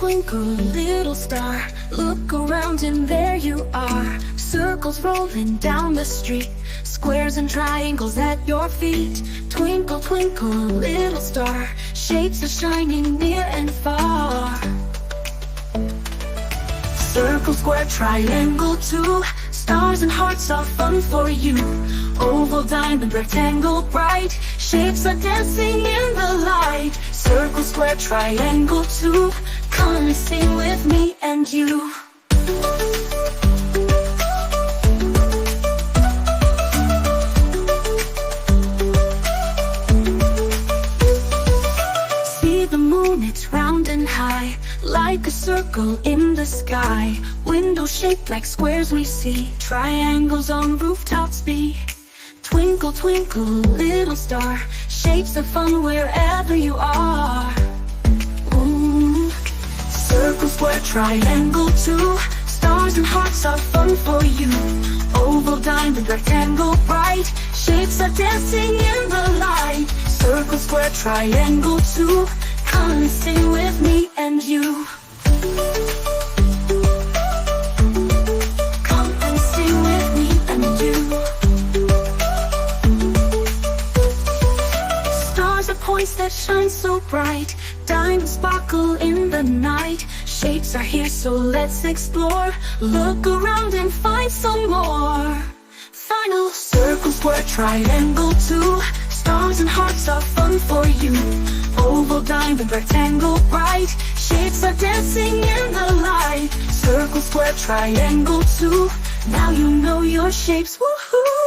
twinkle, little star. Look around and there you are. Circles rolling down the street, squares and triangles at your feet. Twinkle, twinkle, little star. Shapes are shining near and far. Circle, square, triangle too. Stars and hearts are fun for you. Oval, diamond, rectangle, bright. Shapes are dancing in the light. Circle, square, triangle too. Come and sing with me and you. See the moon, it's round and high, like a circle in the sky. Windows shaped like squares we see. Triangles on rooftops be. Twinkle, twinkle, little star. Shapes are fun wherever you are. Circle, square, triangle too. Stars and hearts are fun for you. Oval, diamond, rectangle, bright. Shapes are dancing in the light. Circle, square, triangle too. Come and sing with me and you. Come and sing with me and you. Stars are points that shine so bright. Diamonds sparkle in the night. Shapes are here, so let's explore. Look around and find some more. Final circle, square, triangle too. Stars and hearts are fun for you. Oval, diamond, rectangle, bright. Shapes are dancing in the light. Circle, square, triangle too. Now you know your shapes, woohoo!